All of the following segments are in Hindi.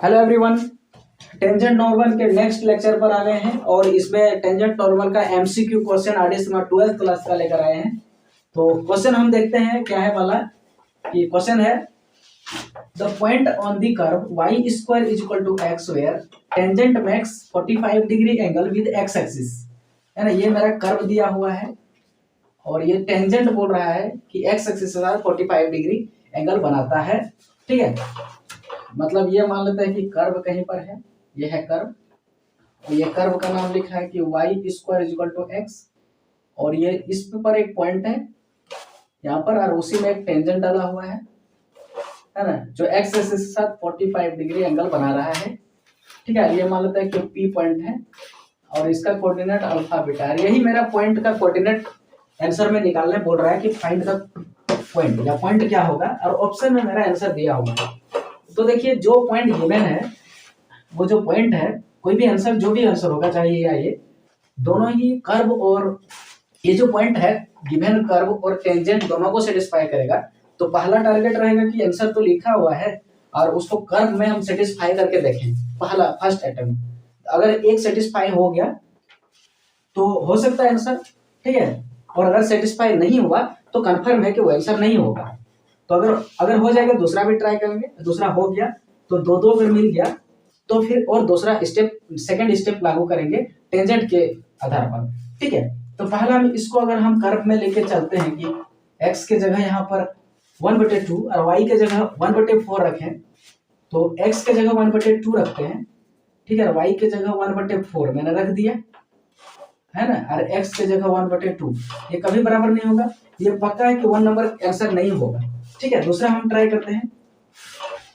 Hello everyone. टेंजेंट नॉर्मल के नेक्स्ट लेक्चर पर आ गए हैं और इसमें टेंजेंट नॉर्मल का एमसीक्यू क्वेश्चन आरडीएस में 12th क्लास का लेकर आए हैं। तो क्वेश्चन हम देखते हैं क्या है वाला। कि क्वेश्चन है the point on the curve y square is equal to x where tangent makes 45 degree angle with x axis. है ना, ये मेरा कर्व दिया हुआ है और ये टेंजेंट बोल रहा है कि x एक्सिस के साथ 45 डिग्री एंगल बनाता है। ठीक है, मतलब ये मान लेते हैं कि कर्व कहीं पर है, ये है कर्व और ये कर्व का नाम लिखा है कि y square is equal to x और ये इस पर एक पॉइंट है यहाँ पर और उसी में एक टेंजेंट डाला हुआ है ना, जो x एक्सिस के साथ 45 डिग्री एंगल बना रहा है। ठीक है, ये मान लेते हैं कि P पॉइंट है और इसका कोऑर्डिनेट अल्फा बीटा है। यही मेरा पॉइंट का कोऑर्डिनेट आंसर में निकालने बोल रहा है कि फाइंड द पॉइंट या पॉइंट क्या होगा और ऑप्शन में मेरा आंसर दिया हुआ है। तो देखिए जो पॉइंट गिवन है वो जो पॉइंट है, कोई भी आंसर जो भी आंसर होगा चाहे ये या ये, दोनों ही कर्व और ये जो पॉइंट है गिवन कर्व और टेंजेंट दोनों को सेटिस्फाई करेगा। तो पहला टारगेट रहेगा कि आंसर तो लिखा हुआ है और उसको कर्व में हम सेटिस्फाई करके देखें। पहला फर्स्ट अटेम्प्ट अगर एक सेटिस्फाई हो गया तो हो सकता है आंसर, ठीक है, और अगर सेटिस्फाई नहीं हुआ तो कंफर्म है कि वो आंसर नहीं होगा। तो अगर हो जाएगा दूसरा भी ट्राई करेंगे, दूसरा हो गया तो दो दो अगर मिल गया तो फिर और दूसरा स्टेप सेकंड स्टेप लागू करेंगे टेंजेंट के आधार पर। ठीक है, तो पहला हम इसको अगर हम कर्व में लेके चलते हैं कि x के जगह यहाँ पर 1/2 और y के जगह 1/4 रखें, तो x के जगह 1/2 रखते हैं, ठीक है, y के जगह 1/4 मैंने रख दिया है ना, और x के जगह 1/2 ये कभी बराबर नहीं होगा, ये पक्का है कि 1 नंबर आंसर नहीं होगा। ठीक है, दूसरा हम ट्राई करते हैं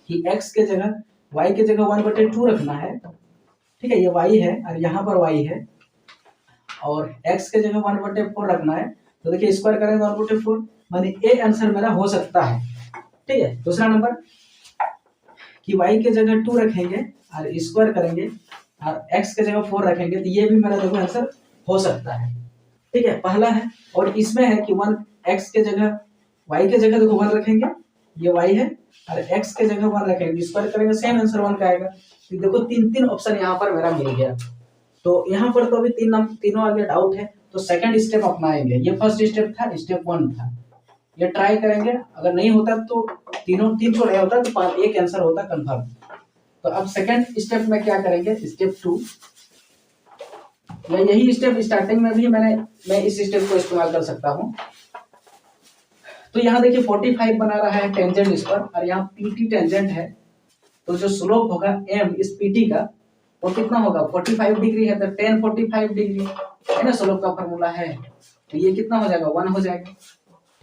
कि x के जगह y के जगह 1/2 रखना है। ठीक है, ये y है और यहाँ पर y है और x के जगह 1/4 रखना है। तो देखिए स्क्वायर करेंगे 1/4 माने ए आंसर मेरा हो सकता है। ठीक है, दूसरा नंबर कि y के जगह 2 रखेंगे और स्क्वायर करेंगे और x के जगह 4 रखेंगे तो ये भी मेरा देखो आंसर हो सकता है। ठीक है, पहला है और इसमें है कि 1 x के जगह y के जगह देखो 1 रखेंगे, ये y है और x के जगह 1 रखेंगे, स्क्वायर करेंगे सेम आंसर 1 का आएगा। तो देखो तीन तीन ऑप्शन यहाँ पर मेरा मिल गया। तो यहाँ पर तो अभी तीनों आगे डाउट है, तो सेकंड स्टेप अपनाएंगे। ये फर्स्ट स्टेप था, स्टेप 1 था, ये ट्राई करेंगे। अगर नहीं होता तो तीन छोड़ होता तो एक आंसर होता कंफर्म। तो अब सेकंड स्टेप में क्या करेंगे, स्टेप 2 या यही स्टेप स्टार्टिंग में भी मैं इस स्टेप को इस्तेमाल कर सकता हूँ। तो यहाँ देखिए 45 बना रहा है टेंजेंट इस पर और यहाँ PT टेंजेंट है, तो जो स्लोप होगा m इस PT का वो कितना होगा 45 डिग्री है, तो tan 45 डिग्री है ना, स्लोप का फॉर्मूला है, तो ये कितना हो जाएगा 1 हो जाएगा।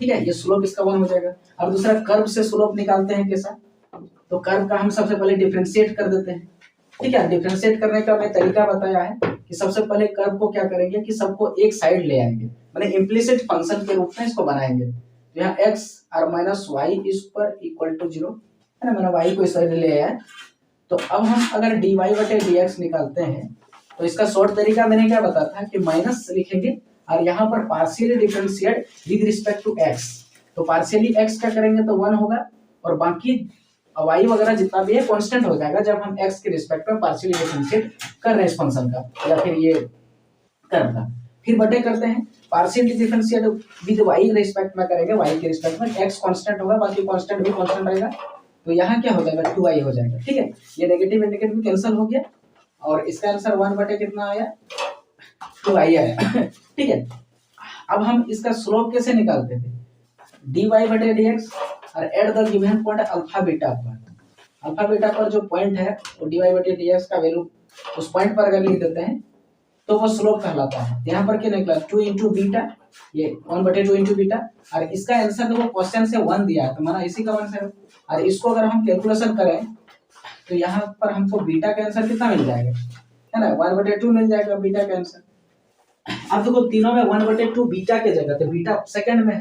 ठीक है, ये स्लोप इसका 1 हो जाएगा। अब दूसरा कर्व से स्लोप निकालते हैं कैसा, तो कर्व का हम सबसे पहले डिफरेंशिएट कर देते हैं। ठीक है, डिफरेंशिएट करने का मैं तरीका बताया है कि सबसे पहले कर्व को क्या करेंगे कि सबको एक साइड ले आएंगे, माने इम्प्लिसिट फंक्शन के रूप में इसको बनाएंगे। तो यहाँ x और minus y square equal to 0 है ना, मैंने y को इस साइड ले आया। तो अब हम अगर dy/dx निकालते हैं तो इसका शॉर्ट तरीका मैंने क्या बताया था कि माइनस लिखेंगे और यहाँ पर partially differentiate with respect to x। तो पार्शियली x क्या करेंगे तो 1 होगा और बाकी y वगैरह जितना भी है कांस्टेंट हो जाएगा जब हम x के रिस्पेक्ट में पार्शियली डिफरेंशिएट कर रहे हैं इस फंक्शन का या फिर ये कर्व का। फिर बटे करते हैं, partially differentiate with y respect में करेंगे, y के रिस्पेक्ट में x कांस्टेंट होगा, बाकी कांस्टेंट भी कांस्टेंट रहेगा, तो यहाँ क्या हो जाएगा 2y हो जाएगा। ठीक है, ये नेगेटिव नेगेटिव कैंसिल हो गया और इसका आंसर 1 बटे कितना आया 2y आया। ठीक है, अब हम इसका स्लोप कैसे निकालते थे, dy/dx और at the given point alpha beta पर। अल्फा बीटा पर जो पॉइंट है वो dy/dx का वैल्यू उस पॉइंट पर अगर लिख देते हैं तो वो स्लोप कहलाता है। यहाँ पर क्या निकला 2 इंटू बीटा, ये 1/2 इंटू बीटा और इसका आंसर देखो क्वेश्चन से 1 दिया है तो माना इसी का आंसर। और इसको अगर हम कैलकुलेशन करें तो यहाँ पर हमको बीटा का आंसर कितना मिल जाएगा, है ना 1/2 मिल जाएगा बीटा का आंसर। अब देखो तीनों में 1/2 बीटा के जगह, तो बीटा सेकंड में है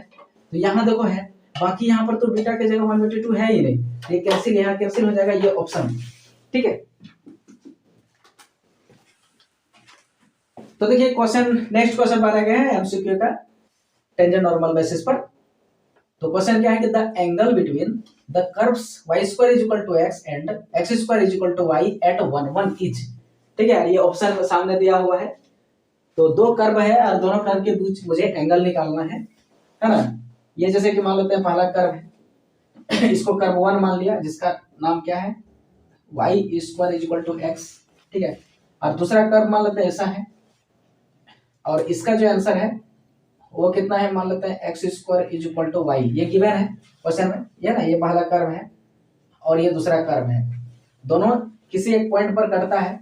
तो यहाँ देखो है, बाकी यहाँ पर तो बीटा के जगह 1/2 है ही नहीं, ये कैंसिल यहाँ कैंसिल हो जाएगा, ये ऑप्शन। ठीक है, तो देखिए क्वेश्चन नेक्स्ट क्वेश्चन बनाया गया है एमसीक्यू का टेंजेंट नॉर्मल बेसिस पर। तो क्वेश्चन क्या है कि the angle between the curves y square is equal to x and x square is equal to y at 1 1 is. ठीक है, ये ऑप्शन सामने दिया हुआ है। तो दो कर्व है और दोनों कर्व के बीच मुझे एंगल निकालना है ना। ये जैसे कि मान लेते हैं पहला कर्व है इसको कर्व 1 मान लिया, जिसका नाम क्या है y square is equal to x। ठीक है, और दूसरा कर्व मान लेते हैं ऐसा है, और इसका जो आंसर है वो कितना है, मान लेते हैं x square is equal to y. ये गिवन है क्वेश्चन में, ये ना, ये पहला कर्व है और ये दूसरा कर्व है। दोनों किसी एक पॉइंट पर कटता है,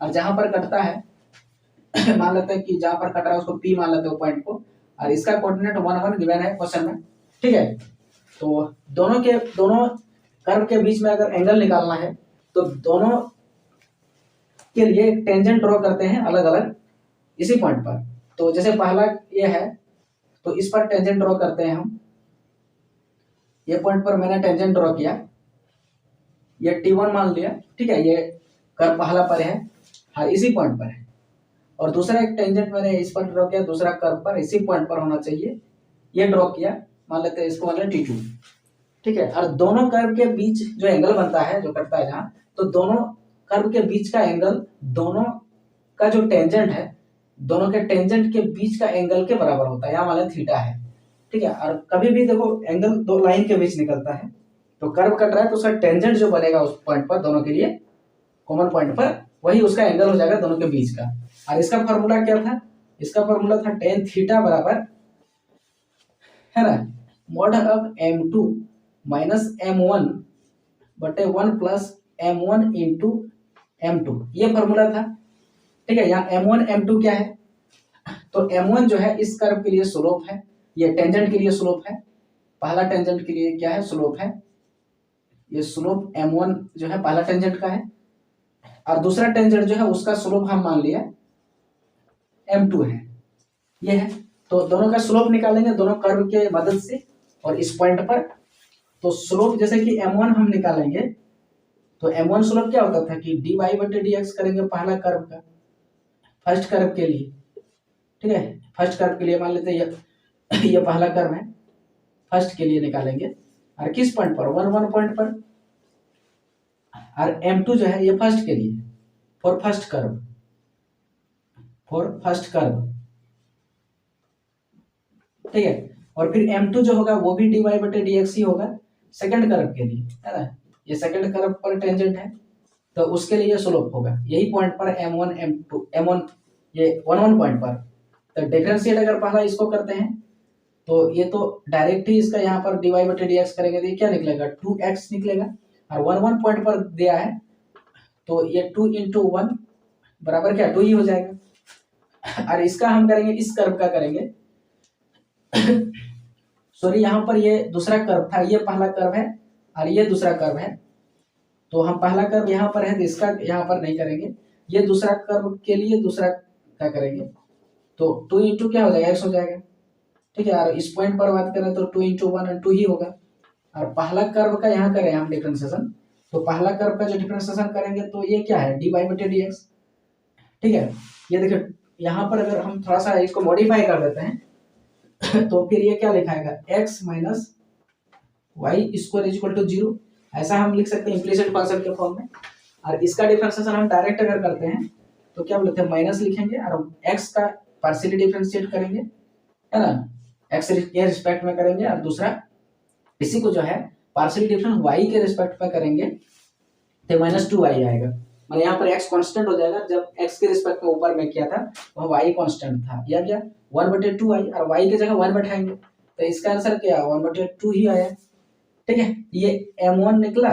और जहां पर कटता है मान लेते हैं कि जहां पर कट रहा है उसको पी मान लेते हैं वो पॉइंट को, और इसका कोऑर्डिनेट 1 1 गिवन है क्वेश्चन में। ठीक है, तो दोनों कर्व के बीच में अगर एंगल निकालना है तो दोनों के लिए टेंजेंट ड्रॉ करते हैं अलग अलग इसी पॉइंट पर। तो जैसे पहला ये है तो इस पर टेंजेंट ड्रॉ करते हैं हम। ये पॉइंट पर मैंने टेंजेंट ड्रॉ किया, ये T1 मान लिया। ठीक है, ये कर्व पहला पर है और इसी पॉइंट पर है, और दूसरा एक टेंजेंट मैंने इस पर ड्रॉ किया, दूसरा कर्व पर इसी पॉइंट पर होना चाहिए, ये ड्रॉ किया, मान लेते हैं इसको मान लें T2। ठीक है, और दोनों कर्व के बीच जो एंगल बनता है, जो कटता है जहाँ, तो दोनों कर्व के बीच का एंगल, दोनों का जो टेंजेंट है, दोनों के टेंजेंट के बीच का एंगल के बराबर होता है, यहाँ मान लें थीटा है। ठीक है, और कभी भी देखो एंगल दो लाइन के बीच निकलता है, तो कर्व कट रहा है तो उसका टेंजेंट जो बनेगा उस पॉइंट पर, दोनों के लिए कॉमन पॉइंट पर, वही उसका एंगल हो जाएगा दोनों के बीच का। और इसका फॉर्मूला क्या था, इसका फॉर्मूला था टेन थीटा बराबर है ना mod of m2 minus m1 बटे 1 प्लस m1 इंटू m2, ये फॉर्मूला था। ठीक है, यहाँ m1 m2 क्या है, तो m1 जो है इस कर्व के लिए स्लोप है, ये टेंजेंट के लिए स्लोप है, पहला टेंजेंट के लिए क्या है स्लोप है, ये स्लोप m1 जो है पहला टेंजेंट का है, और दूसरा टेंजेंट जो है उसका स्लोप हम मान लिया m2 है, ये है। तो दोनों का स्लोप निकालेंगे दोनों कर्व के मदद से, और इस पॉइंट पर तो स्लोप जैसे कि m1 हम निकालेंगे, तो m1 स्लोप क्या होता था कि dy बटे dx करेंगे पहला कर्व का, फर्स्ट कर्व के लिए। ठीक है, फर्स्ट कर्व के लिए मान लेते हैं ये पहला कर्व है, फर्स्ट के लिए निकालेंगे, और किस पॉइंट पर 1 1 पॉइंट पर, और m2 जो है ये फर्स्ट के लिए, फॉर फर्स्ट कर्व, ठीक है, और फिर m2 जो होगा वो भी dy बटे dx ही होगा सेकंड कर्व के लिए, है ना, ये सेकंड कर्व पर टेंजेंट है तो उसके लिए स्लोप होगा यही पॉइंट पर m1 m2 m1 ये 1 1 पॉइंट पर। तो डिफरेंशिएट अगर पहला इसको करते हैं तो ये तो डायरेक्ट ही इसका यहाँ पर dy बटे dx करेंगे तो ये क्या निकलेगा 2x निकलेगा, और 1 1 पॉइंट पर दिया है तो ये 2 इंटू 1 बराबर क्या 2 ही हो जाएगा। और इसका हम करेंगे इस कर्व का करेंगे सॉरी, यहाँ पर ये दूसरा कर्व था, ये पहला कर्व है और ये दूसरा कर्व है, तो हम पहला कर्व यहाँ पर है तो इसका यहाँ पर नहीं करेंगे, ये दूसरा कर्व के लिए दूसरा का करेंगे, तो 2 इंटू क्या हो जाएगा x हो जाएगा। ठीक है, और इस पॉइंट पर बात करें तो 2 इंटू 1 2 ही होगा, और पहला कर्व का यहाँ करें हम डिफरेंशिएशन, तो पहला कर्व का जो डिफरेंशिएशन करेंगे तो ये क्या है dy बटे dx। ठीक है, ये देखिए यहाँ पर अगर हम थोड़ा सा इसको मॉडिफाई कर देते हैं तो फिर ये क्या लिखाएगा x minus y square is equal to 0, ऐसा हम लिख सकते हैं इम्प्लिसिट कॉन्सेप्ट के फॉर्म में। और इसका डिफरेंशिएशन हम डायरेक्ट अगर करते हैं तो क्या बोलते हैं माइनस लिखेंगे और x का पार्शियली डिफरेंशिएट करेंगे, है ना, x के रिस्पेक्ट में करेंगे, और दूसरा इसी को जो है पार्शियली डिफरेंस y के रिस्पेक्ट में करेंगे तो माइनस 2y आएगा, मतलब यहाँ पर x कांस्टेंट हो जाएगा, जब x के रिस्पेक्ट में ऊपर में किया था वह y कांस्टेंट था, या क्या 1/2y, और y की जगह 1 बैठाएंगे तो इसका आंसर क्या 1/2 ही आया। ठीक है, ये m1 निकला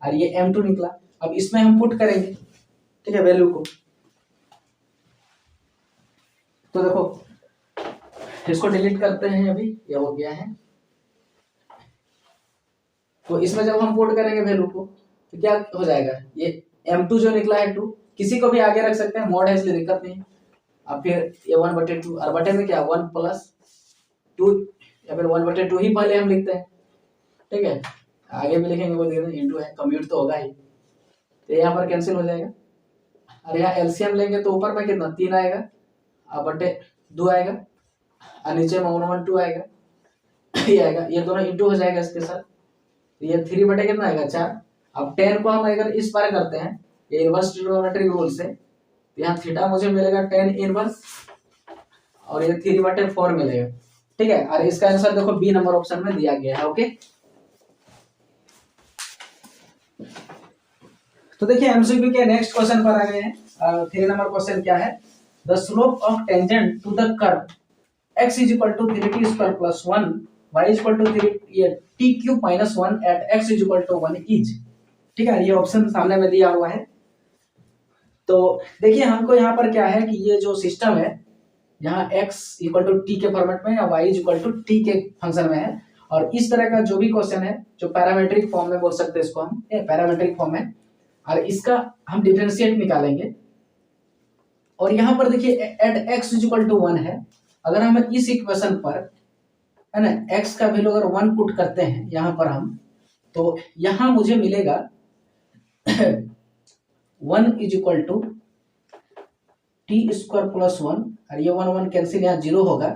और ये m2 निकला, अब इसमें हम पुट करेंगे, ठीक है, वैल्यू को। तो देखो इसको डिलीट करते हैं, अभी ये हो गया है, तो इसमें जब हम पुट करेंगे वैल्यू को तो क्या हो जाएगा, ये m2 जो निकला है 2, किसी को भी आगे रख सकते हैं, मॉड है इसलिए दिक्कत नहीं। अब फिर ये 1/2 और बटे में क्या 1 प्लस 2, या फिर 1/2 ही पहले हम लिखते हैं। ठीक है, आगे भी लिखेंगे वो देखते हैं, इंटू है कम्यूट तो होगा ही, तो यहाँ पर कैंसिल हो जाएगा, और यहाँ एलसीएम लेंगे तो ऊपर में कितना 3 आएगा और बटे 2 आएगा, और नीचे में 1/2 आएगा, ये आएगा, ये दोनों इंटू हो जाएगा इसके साथ, तो ये 3 बटे कितना आएगा 4। अब 10 को हम अगर इस बार करते हैं ये इनवर्स ट्रिग्नोमेट्री रूल से, तो यहाँ थीटा मुझे मिलेगा 10 इनवर्स और ये 3/4 मिलेगा। ठीक है, और इसका आंसर देखो बी नंबर ऑप्शन में दिया गया है। ओके, तो देखिए एमसीक्यू के नेक्स्ट क्वेश्चन पर आ गए हैं। 3 नंबर क्वेश्चन क्या है, the slope of tangent to the curve x is equal to 3t square plus 1 y is equal to 3 ये t cube minus 1 at x is equal to 1 is। ठीक है, ये ऑप्शन सामने में दिया हुआ है। तो देखिए हमको यहाँ पर क्या है कि ये जो सिस्टम है यहाँ x इक्वल टू टी के फॉर्मेट में या y is equal to t के फंक्शन में है, और इस तरह का जो भी क्वेश्चन है जो पैरामेट्रिक फॉर्म में बोल सकते हैं इसको हम, ये पैरामेट्रिक फॉर्म है, और इसका हम डिफरेंशिएट निकालेंगे। और यहाँ पर देखिए at x is equal to 1 है, अगर हम इस इक्वेशन पर है ना x का वैल्यू अगर 1 पुट करते हैं यहाँ पर हम, तो यहाँ मुझे मिलेगा 1 is equal to t square plus 1, और ये 1 1 कैंसिल, यहाँ 0 होगा।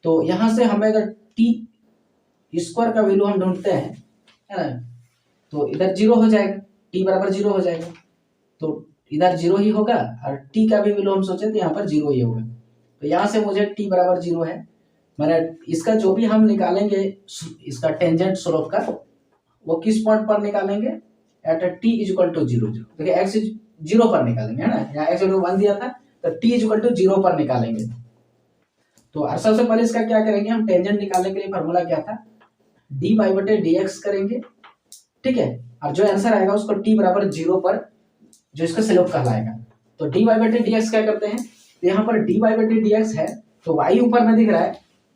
तो यहाँ से हमें अगर टी स्क्वायर का वैल्यू हम ढूंढते हैं है ना, तो इधर 0 हो जाएगा, टी बराबर 0 हो जाएगा, तो इधर 0 ही होगा, और टी का भी वैल्यू हम सोचे तो यहाँ पर 0 ही होगा। तो यहाँ से मुझे t बराबर 0 है, मैंने इसका जो भी हम निकालेंगे इसका टेंजेंट स्लोप का, वो किस पॉइंट पर निकालेंगे, at t is equal to 0 0। देखिए x 0 पर निकालेंगे है ना, यहाँ x 1 दिया था तो t इज इक्वल टू 0 पर निकालेंगे। तो सबसे पहले इसका क्या करेंगे, हम टेंजेंट निकालने के लिए फॉर्मूला क्या था, dy बटे dx करेंगे। ठीक है, और जो आंसर आएगा उसको t बराबर 0 पर जो इसका स्लोप कहलाएगा। तो dy बटे dx क्या करते हैं, तो यहाँ पर dy बटे dx है, तो y ऊपर में दिख रहा है,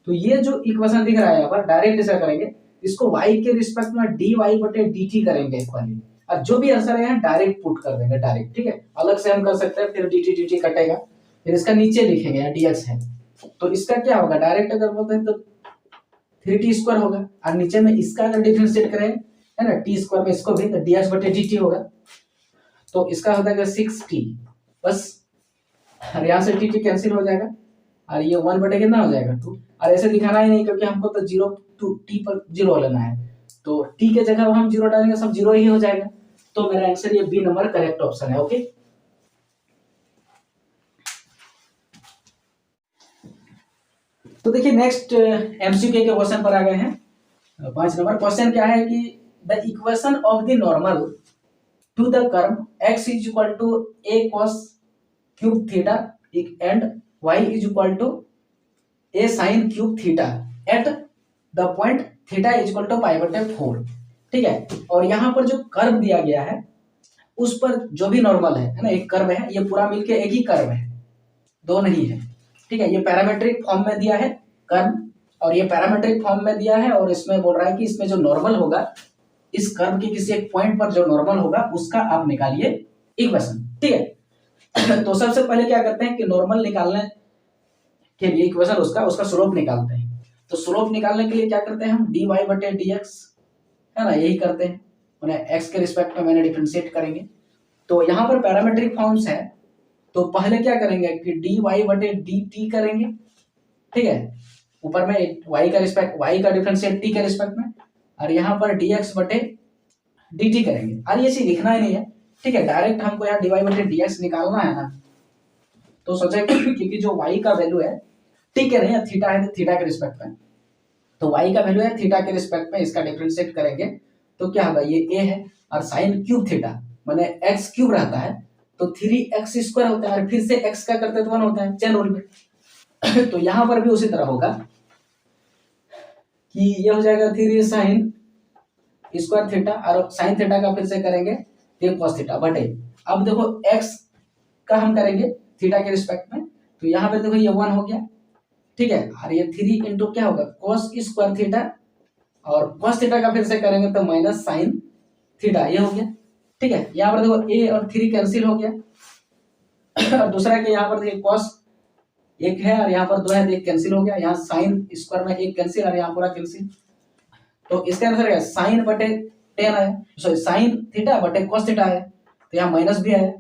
तो ये जो इक्वेशन दिख रहा है यहाँ पर डायरेक्ट ऐसा करेंगे, इसको y के रिस्पेक्ट में dy बटे dt करेंगे एक बार, और जो भी आंसर है यहाँ डायरेक्ट पुट कर देंगे डायरेक्ट। ठीक है, अलग से हम कर सकते हैं, फिर dt कटेगा, फिर इसका नीचे लिखेंगे यहाँ dx है, तो इसका क्या होगा, डायरेक्ट अगर बोलते हैं तो 3t स्क्वायर होगा, और नीचे में इसका अगर डिफरेंशिएट करें है ना t स्क्वायर में इसको भी, तो dx बटे dt होगा, तो इसका हो जाएगा 6t बस, और यहाँ से टी कैंसिल हो जाएगा, और ये 1 बटे कितना हो जाएगा 2, और ऐसे दिखाना ही नहीं क्योंकि हमको तो 0 टू टी पर 0 लेना है, तो टी के जगह हम 0 डालेंगे सब 0 ही हो जाएगा। तो मेरा आंसर ये बी नंबर करेक्ट ऑप्शन है। ओके, तो देखिए नेक्स्ट एमसीक्यू के क्वेश्चन पर आ गए हैं। 5 नंबर क्वेश्चन क्या है कि the equation of the normal to the curve x is equal to a cos cube theta and y is equal to a sin cube theta at the point theta is equal to pi बटे 4। ठीक है, और यहाँ पर जो कर्व दिया गया है उस पर जो भी नॉर्मल है ना, एक कर्व है, ये पूरा मिलके एक ही कर्व है, दो नहीं है। ठीक है, ये पैरामेट्रिक फॉर्म में दिया है कर्व, और ये पैरामेट्रिक फॉर्म में दिया है, और इसमें बोल रहा है कि इसमें जो नॉर्मल होगा इस कर्व के किसी एक पॉइंट पर जो नॉर्मल होगा उसका आप निकालिए इक्वेशन। ठीक है, तो सबसे पहले क्या करते हैं कि नॉर्मल निकालने के लिए इक्वेशन उसका स्लोप निकालते हैं। तो स्लोप निकालने के लिए क्या करते हैं हम, dy बटे dx है ना, यही करते हैं, उन्हें x के रिस्पेक्ट में मैंने डिफरेंशिएट करेंगे। तो यहाँ पर पैरामेट्रिक फॉर्म्स है, तो पहले क्या करेंगे कि dy बटे dt करेंगे। ठीक है, ऊपर में y का डिफरेंशिएट t के रिस्पेक्ट में, और यहाँ पर dx बटे dt करेंगे, और ये चीज लिखना ही नहीं है। ठीक है, डायरेक्ट हमको यहाँ dy बटे dx निकालना है ना, तो सोचे क्योंकि जो y का वैल्यू है t के नहीं है, थीटा है, थीटा के रिस्पेक्ट में, तो y का वैल्यू है थीटा के रिस्पेक्ट में, इसका डिफरेंशिएट करेंगे तो क्या होगा, ये a है, और साइन क्यूब थीटा माने x क्यूब रहता है तो 3x स्क्वायर होता है, और फिर से x का करते तो 1 होता है चेन रूल में। तो यहाँ पर भी उसी तरह होगा कि ये हो जाएगा 3 साइन स्क्वायर थीटा, और साइन थीटा का फिर से करेंगे 3 cos थीटा बटे, अब देखो x का हम करेंगे थीटा के रिस्पेक्ट में, तो यहाँ पे देखो ये 1 हो गया। ठीक है, और ये 3 इंटू क्या होगा cos स्क्वायर थीटा, और cos थीटा का फिर से करेंगे तो माइनस साइन थीटा, ये हो गया। ठीक है, यहाँ पर देखो a और 3 कैंसिल हो गया, और दूसरा के यहाँ पर देखिए cos 1 है और यहाँ पर 2 है, तो 1 कैंसिल हो गया, यहाँ साइन स्क्वायर में 1 कैंसिल और यहाँ पूरा कैंसिल, तो इसका आंसर क्या है, साइन बटे 10 है, सॉरी साइन थीटा बटे cos थीटा है, तो यहाँ माइनस भी है,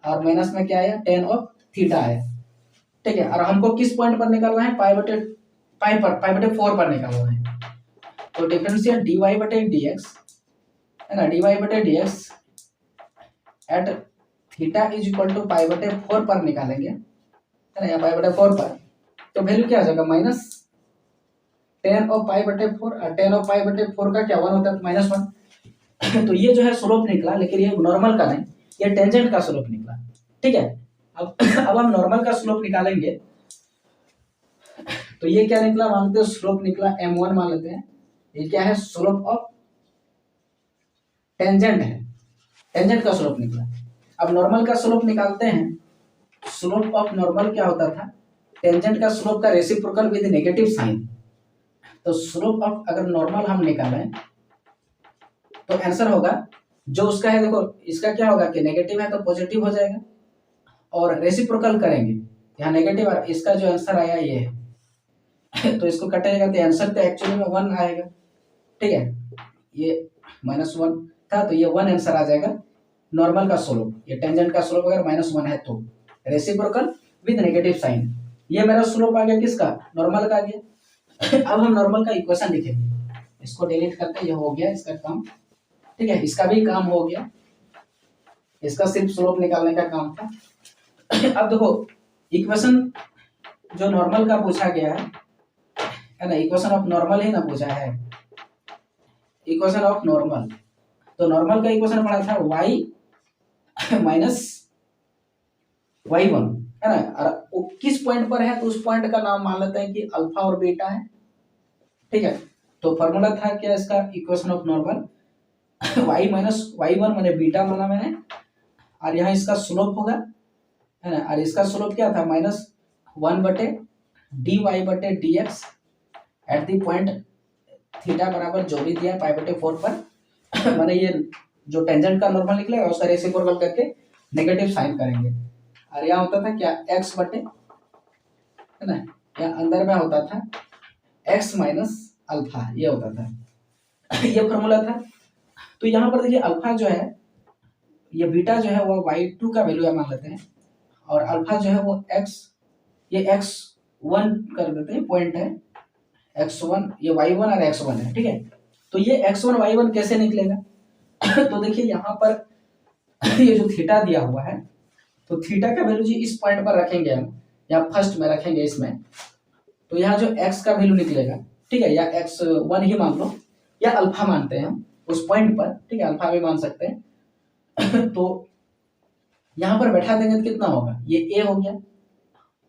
और माइनस में क्या है 10 ऑफ थीटा है। ठीक है, और हमको किस पॉइंट पर निकालना है, पाई बटे 4 पर निकालना है। तो डिफरेंशियल dy बटे dx है ना, dy बटे dx at theta is equal to pi बटे 4 पर निकालेंगे, है ना, या पाई बटे 4 पर, तो वैल्यू क्या आ जाएगा माइनस टेन ऑफ पाई बटे 4, और टेन ऑफ पाई बटे 4 का क्या 1 होता है, माइनस 1। तो ये जो है स्लोप निकला, लेकिन ये नॉर्मल का नहीं, ये टेंजेंट का स्लोप निकला। ठीक है, अब हम नॉर्मल का स्लोप निकालेंगे, तो ये क्या निकला, मान लेते हैं स्लोप निकला m1 मान लेते हैं। ये क्या है, स्लोप ऑफ टेंजेंट है, टेंजेंट का स्लोप निकला। अब नॉर्मल का स्लोप निकालते हैं, स्लोप ऑफ नॉर्मल क्या होता था, टेंजेंट का स्लोप का रेसिप्रोकल विद नेगेटिव साइन। तो स्लोप ऑफ अगर नॉर्मल हम निकालें तो आंसर होगा जो उसका है, देखो इसका क्या होगा कि नेगेटिव है तो पॉजिटिव हो जाएगा, और रेसिप्रोकल करेंगे यहाँ नेगेटिव, और इसका जो आंसर आया ये है तो इसको कटेगा तो आंसर तो एक्चुअली में 1 आएगा। ठीक है, ये -1 था तो ये 1 आंसर आ जाएगा नॉर्मल का स्लोप। ये टेंजेंट का स्लोप अगर -1 है तो रेसिप्रोकल विद नेगेटिव साइन। ये मेरा स्लोप आ गया किसका, नॉर्मल का आ गया। अब हम नॉर्मल का इक्वेशन लिखेंगे, इसको डिलीट करते, ये हो गया इसका काम। ठीक है, इसका भी काम हो गया, इसका सिर्फ स्लोप निकालने का काम था। अब देखो इक्वेशन जो नॉर्मल का पूछा गया है ना, इक्वेशन ऑफ नॉर्मल ही ना पूछा है, इक्वेशन ऑफ नॉर्मल। तो नॉर्मल का इक्वेशन पढ़ा था y माइनस y1, है ना, और वो किस पॉइंट पर है तो उस पॉइंट का नाम मान लेते हैं कि अल्फा और बीटा है। ठीक है, तो फॉर्मूला था क्या इसका, equation of normal y minus y1 मैंने बीटा माना मैंने, और यहाँ इसका स्लोप होगा, है ना, और इसका स्लोप क्या था -1 बटे dy बटे dx eight the point theta बराबर जो भी दिया पाई बटे 4 पर। मैंने ये जो टेंजेंट का नॉर्मल निकलेगा उसका रेसिप्रोकल करके नेगेटिव साइन करेंगे, और यहाँ होता था क्या x बटे, है ना, यहाँ अंदर में होता था x माइनस अल्फा, ये होता था, ये फॉर्मूला था। तो यहाँ पर देखिए अल्फा जो है, ये बीटा जो है वो y2 का वैल्यू है मान लेते हैं, और अल्फा जो है वो x, ये x1 कर देते हैं, पॉइंट है x1, ये y1 और x1 है। ठीक है, तो ये x1 y1 कैसे निकलेगा तो देखिए यहाँ पर ये जो थीटा दिया हुआ है, तो थीटा का वैल्यू जी इस पॉइंट पर रखेंगे हम, या फर्स्ट में रखेंगे इसमें, तो यहाँ जो x का वैल्यू निकलेगा, ठीक है, या x1 ही मान लो, या अल्फा मानते हैं हम उस पॉइंट पर, ठीक है, अल्फा भी मान सकते हैं। तो यहाँ पर बैठा देंगे तो कितना होगा, ये a हो गया,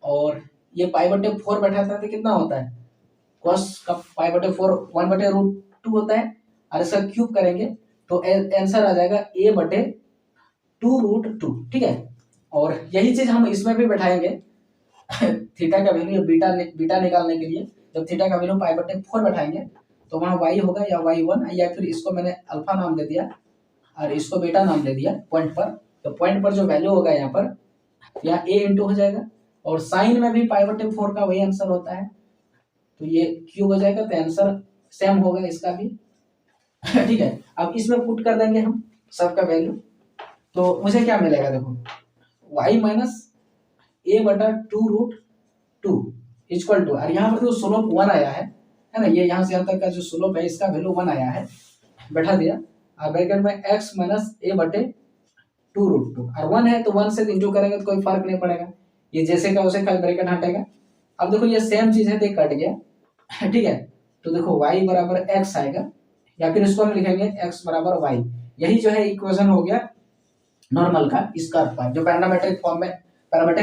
और ये पाई बटे 4 बैठाता है तो कितना होता है, cos का पाई बटे 4 1 बटे √2 होता है, और इसका क्यूब करेंगे तो आंसर आ जाएगा a बटे 2√2। ठीक है, और यही चीज हम इसमें भी बैठाएंगे थीटा का वैल्यू बीटा निकालने के लिए, जब थीटा का वैल्यू पाई बटे 4 बैठाएंगे तो वहाँ y होगा या y1, या फिर इसको मैंने अल्फा नाम दे दिया और इसको बीटा नाम दे दिया पॉइंट पर। तो पॉइंट पर जो वैल्यू होगा यहाँ पर, यहाँ a इंटू हो जाएगा, और साइन में भी पाई बटे 4 का वही आंसर होता है, तो ये क्यूब हो जाएगा, तो आंसर सेम होगा इसका भी। ठीक है, अब इसमें पुट कर देंगे हम सबका वैल्यू, तो मुझे क्या मिलेगा, देखो y माइनस a बटा 2√2 इक्वल टू, और यहाँ पर जो स्लोप 1 आया है ना, ये यहाँ से यहाँ तक का जो स्लोप है इसका वैल्यू 1 आया है, बैठा दिया, और ब्रैकेट में x माइनस a बटे 2√2, और 1 है तो 1 से इंटू करेंगे तो कोई फर्क नहीं पड़ेगा, ये जैसे का उसे खाली ब्रैकेट हटेगा। अब देखो ये सेम चीज है तो कट गया। ठीक है, तो देखो y बराबर x आएगा, या फिर इसको हम लिखेंगे x बराबर y। यही जो है इक्वेशन हो गया नॉर्मल का इस कर्व पर, जो पैरामीट्रिक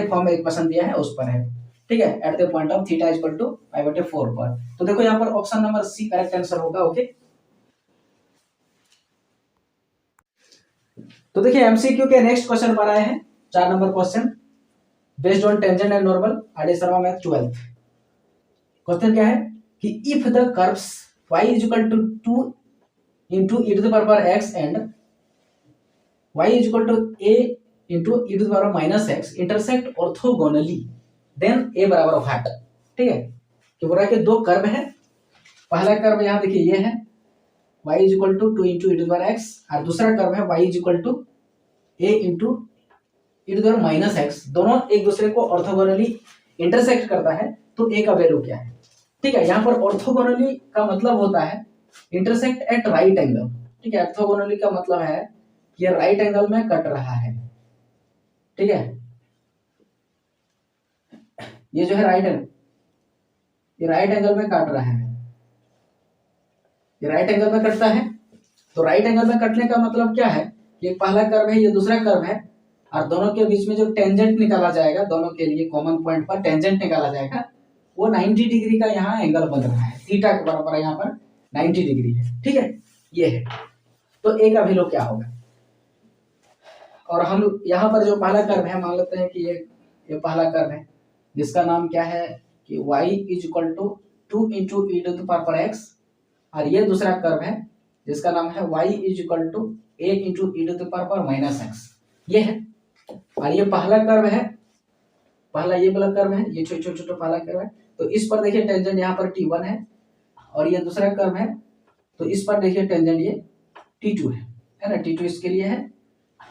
फॉर्म में इक्वेशन दिया है उस पर है। ठीक है, at the point of theta equal to pi बटे 4 पर। तो देखो यहाँ पर option number C correct answer होगा। ओके, तो देखिए एमसीक्यू के नेक्स्ट क्वेश्चन पर आए हैं, 4 number question based on tangent and normal, R D Sharma math 12। Question क्या है कि if the curves y is equal to 2 into e to the power x and y is equal to a into e to the power minus x intersect orthogonally then a बराबर व्हाट। ठीक है, कि बोला कि दो कर्व है, पहला कर्व यहाँ देखिए ये है y is equal to 2 into e to the power x, और दूसरा कर्व है y is equal to a into e to the power minus x, दोनों एक दूसरे को ऑर्थोगोनली इंटरसेक्ट करता है, तो a का वैल्यू क्या है। ठीक है, यहाँ पर ऑर्थोगोनली का मतलब होता है इंटरसेक्ट एट राइट एंगल। ठीक है, ऑर्थोगोनली का मतलब है कि ये राइट एंगल में कट रहा है। ठीक है, ये जो है राइट एंगल, ये राइट एंगल में काट रहा है, ये राइट एंगल में कटता है। तो राइट एंगल में कटने का मतलब क्या है, ये पहला कर्व है, ये दूसरा कर्व है, और दोनों के बीच में जो टेंजेंट निकाला जाएगा, दोनों के लिए कॉमन पॉइंट पर टेंजेंट निकाला जाएगा, वो 90 डिग्री का यहाँ एंगल बन रहा है, थीटा के बराबर यहाँ पर 90 डिग्री है। ठीक है, ये है। तो ए का वैल्यू क्या होगा, और हम यहाँ पर जो पहला कर्व है मान लेते हैं कि ये पहला कर्व है जिसका नाम क्या है कि y is equal to 2 into e to the power x, और ये दूसरा कर्व है जिसका नाम है y is equal to a into e to the power minus x, ये है। और ये पहला कर्व है, पहला ये वाला कर्व है, ये छोटे छोटे पहला कर्व है। तो इस पर देखिए टेंजेंट यहाँ पर t1 है, और ये दूसरा कर्व है तो इस पर देखिए टेंजेंट ये t2 है ना, t2 इसके लिए है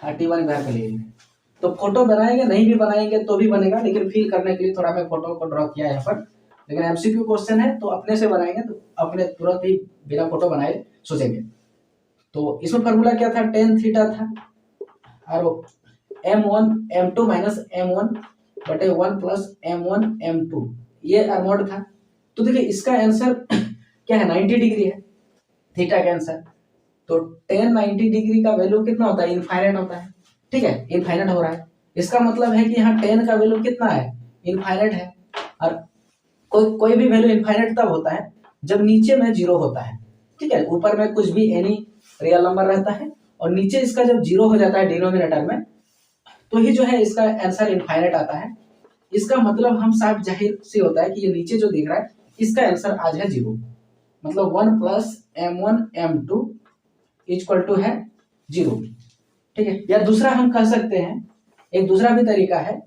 और t1 इधर के लिए है। तो फोटो बनाएंगे, नहीं भी बनाएंगे तो भी बनेगा, लेकिन फील करने के लिए थोड़ा मैं फोटो को ड्रॉ किया है यहाँ पर। लेकिन एमसीक्यू क्वेश्चन है तो अपने से बनाएंगे तो अपने तुरंत ही बिना फोटो बनाए सोचेंगे। तो इसमें फॉर्मूला क्या था, टेन थीटा था, और m1 m2 माइनस m1 बटे 1 प्लस m1 m2, ये अमोड था। तो देखिए इसका आंसर क्या है, 90 डिग्री है थीटा का आंसर। तो टेन 90 डिग्री का वैल्यू कितना होता है, इनफाइनाइट होता है। ठीक है, इनफाइनाइट हो रहा है, इसका मतलब है कि यहाँ टेन का वैल्यू कितना है, इनफाइनाइट है। और कोई भी वैल्यू इनफाइनाइट तब होता है जब नीचे में जीरो होता है। ठीक है, ऊपर में कुछ भी एनी रियल नंबर रहता है और नीचे इसका जब जीरो हो जाता है डिनोमिनेटर में, तो ही जो है इसका आंसर इनफाइनाइट आता है। इसका मतलब हम साफ जाहिर से होता है कि ये नीचे जो दिख रहा है इसका आंसर आज है जीरो, मतलब 1 प्लस m1 m2 इक्वल टू है जीरो। ठीक है, या दूसरा हम कह सकते हैं, एक दूसरा भी तरीका है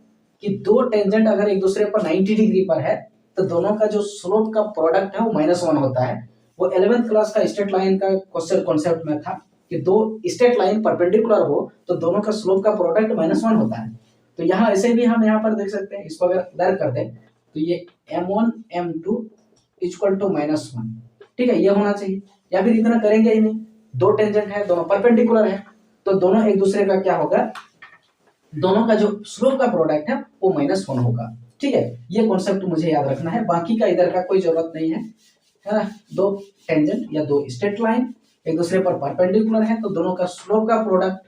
कि दो टेंजेंट अगर एक दूसरे पर 90 डिग्री पर है तो दोनों का जो स्लोप का प्रोडक्ट है वो -1 होता है। वो 11th क्लास का स्ट्रेट लाइन का क्वेश्चन कॉन्सेप्ट में था कि दो स्ट्रेट लाइन परपेंडिकुलर हो तो दोनों का स्लोप का प्रोडक्ट -1 होता है। तो यहाँ ऐसे भी हम यहाँ पर देख सकते हैं, इसको अगर इधर कर दें तो ये m1 m2 इक्वल टू -1। ठीक है, ये होना चाहिए, या फिर इतना करेंगे ही नहीं, दो टेंजेंट है, दोनों परपेंडिकुलर है, तो दोनों एक दूसरे का क्या होगा, दोनों का जो स्लोप का प्रोडक्ट है वो -1 होगा। ठीक है, ये कॉन्सेप्ट मुझे याद रखना है, बाकी का इधर का कोई जरूरत नहीं है ना। दो टेंजेंट या दो स्ट्रेट लाइन एक दूसरे पर परपेंडिकुलर है तो दोनों का स्लोप का प्रोडक्ट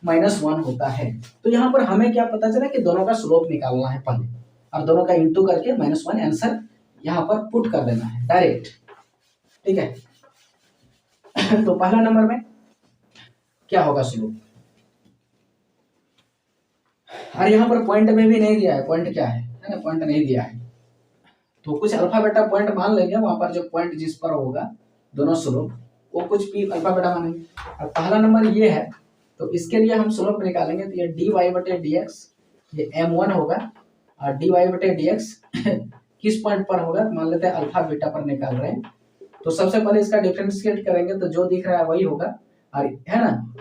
-1 होता है। तो यहाँ पर हमें क्या पता चला कि दोनों का स्लोप निकालना है पहले, और दोनों का इंटू करके -1 आंसर यहाँ पर पुट कर देना है डायरेक्ट। ठीक है, तो पहला नंबर में क्या होगा स्लोप, और यहाँ पर पॉइंट में भी नहीं दिया है, पॉइंट क्या है ना, पॉइंट नहीं दिया है, तो कुछ अल्फा बेटा पॉइंट मान लेंगे, वहां पर जो पॉइंट जिस पर होगा दोनों स्लोप वो कुछ भी अल्फा बेटा मानेंगे। और पहला नंबर ये है तो इसके लिए हम स्लोप निकालेंगे, तो ये dy बटे dx ये m1 होगा, और dy बटे dx किस पॉइंट पर होगा, मान लेते हैं अल्फा बीटा पर निकाल रहे हैं। तो सबसे पहले इसका डिफरेंशिएट करेंगे तो जो दिख रहा है वही होगा, और है ना,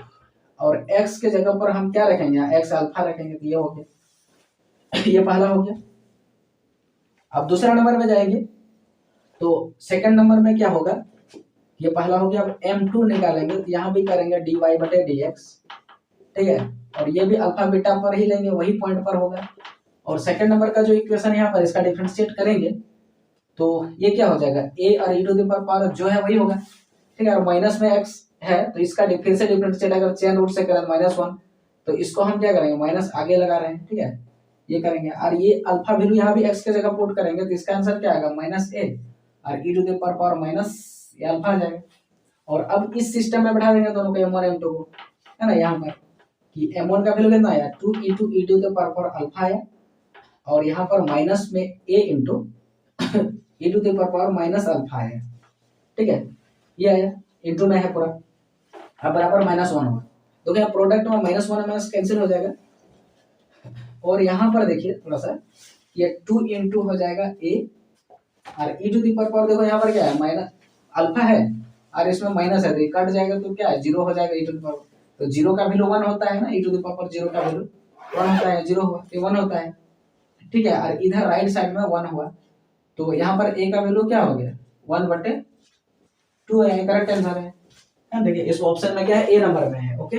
और x के जगह पर हम क्या रखेंगे, x अल्फा रखेंगे, तो ये हो गया ये पहला हो गया। अब दूसरा नंबर में जाएंगे तो सेकंड नंबर में क्या होगा, ये पहला हो गया। अब m2 निकालेंगे तो यहाँ भी करेंगे dy बटे dx। ठीक है, और ये भी अल्फा बीटा पर ही लेंगे, वही पॉइंट पर होगा। और सेकंड नंबर का जो इक्वेशन यहाँ पर इसका डिफरेंशिएट करेंगे तो ये क्या हो जाएगा, a और e टू द पावर जो है वही होगा। ठीक है, और माइनस में x है तो इसका फिर से डिफरेंशिएट अगर चेन रूट से करें -1 तो इसको हम क्या करेंगे, माइनस आगे लगा रहे हैं। ठीक है, ये करेंगे, और ये अल्फा वैल्यू यहाँ भी x के जगह पुट करेंगे तो इसका आंसर क्या आएगा, -a, और e to the power minus ये अल्फा आ जाएगा। और अब इस सिस्टम में बैठा देंगे दोनों को, m1 m2 को, है ना, यहाँ पर कि m1 का वैल्यू कितना आया, 2 into e to the power alpha आया, और यहाँ पर माइनस में a into e to the power minus alpha आया। ठीक है, ये आया, इंटू में है पूरा, अब बराबर -1 होगा, तो क्या प्रोडक्ट में -1 माइनस कैंसिल हो जाएगा। और यहाँ पर देखिए थोड़ा सा, ये 2 इंटू हो जाएगा a, और ई टू द पावर देखो यहाँ पर क्या है, माइनस अल्फा है और इसमें माइनस है तो ये कट जाएगा तो क्या है, जीरो हो जाएगा ई टू द पावर। तो जीरो का वैल्यू 1 होता है ना, ई टू द पावर जीरो का वैल्यू 1 होता है, जीरो हुआ तो 1 होता है। ठीक है, और इधर राइट साइड में 1 हुआ, तो यहाँ पर a का वैल्यू क्या हो गया, 1 बटे 2 है, करेक्ट आंसर है। देखिए इस ऑप्शन में क्या है, ए नंबर में है। ओके।